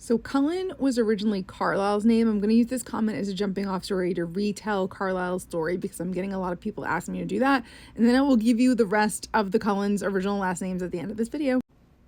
So Cullen was originally Carlisle's name. I'm going to use this comment as a jumping off story to retell Carlisle's story because I'm getting a lot of people asking me to do that. And then I will give you the rest of the Cullens' original last names at the end of this video.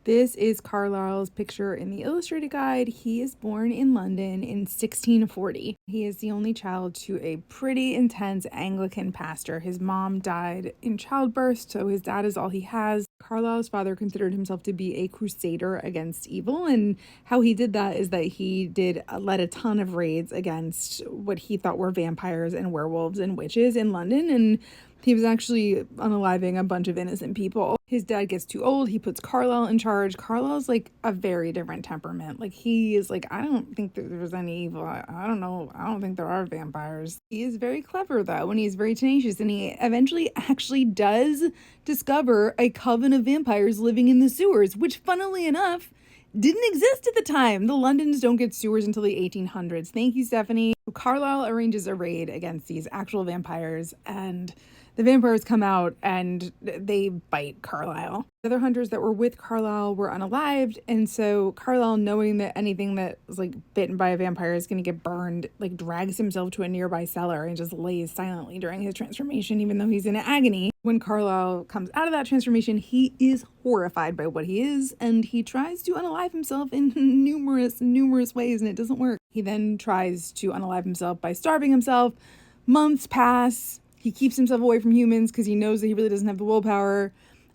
This is Carlisle's picture in the illustrated guide. He is born in London in 1640. He is the only child to a pretty intense Anglican pastor. His mom died in childbirth, so his dad is all he has. Carlisle's father considered himself to be a crusader against evil, and how he did that is that he led a ton of raids against what he thought were vampires and werewolves and witches in London, and he was actually unaliving a bunch of innocent people. His dad gets too old. He puts Carlisle in charge. Carlisle's like a very different temperament. Like, he is like, I don't think that there's any evil. I don't know. I don't think there are vampires. He is very clever, though, and he's very tenacious. And he eventually actually does discover a coven of vampires living in the sewers, which, funnily enough, didn't exist at the time. The Londons don't get sewers until the 1800s. Thank you, Stephanie. Carlisle arranges a raid against these actual vampires, and the vampires come out and they bite Carlisle. The other hunters that were with Carlisle were unalived, and so Carlisle, knowing that anything that was like bitten by a vampire is going to get burned, like drags himself to a nearby cellar and just lays silently during his transformation, even though he's in agony. When Carlisle comes out of that transformation, he is horrified by what he is, and he tries to unalive himself in numerous ways, and it doesn't work. He then tries to unalive himself by starving himself. Months pass. He keeps himself away from humans because he knows that he really doesn't have the willpower.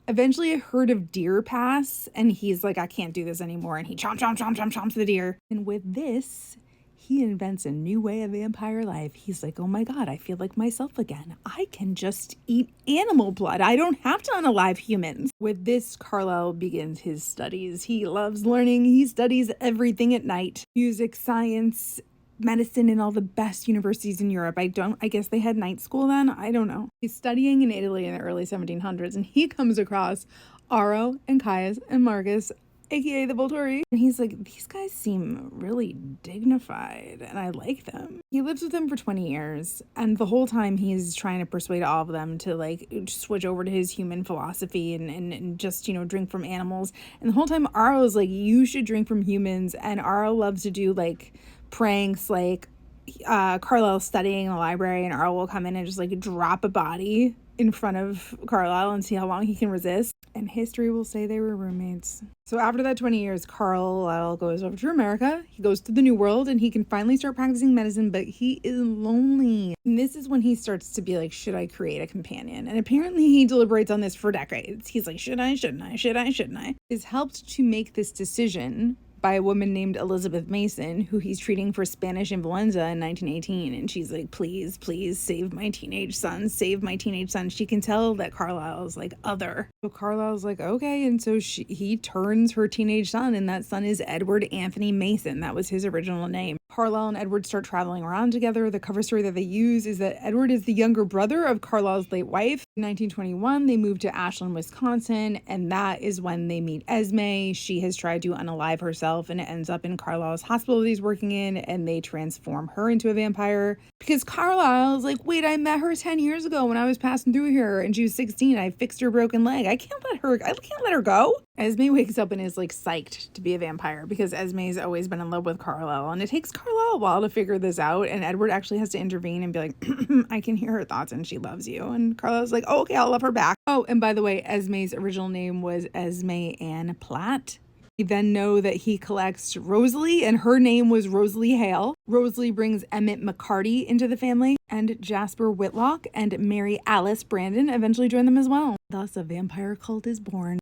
Eventually, a herd of deer pass, and he's like, I can't do this anymore. And he chomps the deer. And with this, he invents a new way of vampire life. He's like, oh my God, I feel like myself again. I can just eat animal blood. I don't have to unalive humans. With this, Carlisle begins his studies. He loves learning. He studies everything at night. Music, science, medicine in all the best universities in Europe. I guess they had night school then. I don't know. He's studying in Italy in the early 1700s, and he comes across Aro and Caius and Marcus, aka the Volturi. And he's like, these guys seem really dignified and I like them. He lives with them for 20 years, and the whole time he's trying to persuade all of them to like switch over to his human philosophy and just, drink from animals. And the whole time Aro's like, you should drink from humans. And Aro loves to do like pranks, like Carlisle's studying in the library, and Aro will come in and just like drop a body in front of Carlisle and see how long he can resist. And history will say they were roommates. So after that 20 years, Carlisle goes over to America. He goes to the New World, and he can finally start practicing medicine, but he is lonely. And this is when he starts to be like, should I create a companion? And apparently he deliberates on this for decades. He's like, should I, shouldn't I, should I, shouldn't I? Is helped to make this decision by a woman named Elizabeth Mason, who he's treating for Spanish influenza in 1918. And she's like, please, please save my teenage son, save my teenage son. She can tell that Carlisle's like other. So Carlisle's like, okay. And so he turns her teenage son, and that son is Edward Anthony Mason. That was his original name. Carlisle and Edward start traveling around together. The cover story that they use is that Edward is the younger brother of Carlisle's late wife. In 1921, they moved to Ashland, Wisconsin, and that is when they meet Esme. She has tried to unalive herself, and it ends up in Carlisle's hospital that he's working in, and they transform her into a vampire. Because Carlisle's like, wait, I met her 10 years ago when I was passing through here, and she was 16. I fixed her broken leg. I can't let her go. Esme wakes up and is like psyched to be a vampire because Esme's always been in love with Carlisle, and it takes Carlisle a while to figure this out, and Edward actually has to intervene and be like, I can hear her thoughts and she loves you. And Carlisle's like, oh, okay, I'll love her back. Oh, and by the way, Esme's original name was Esme Ann Platt. We then know that he collects Rosalie, and her name was Rosalie Hale. Rosalie brings Emmett McCarty into the family, and Jasper Whitlock and Mary Alice Brandon eventually join them as well. Thus, a vampire cult is born.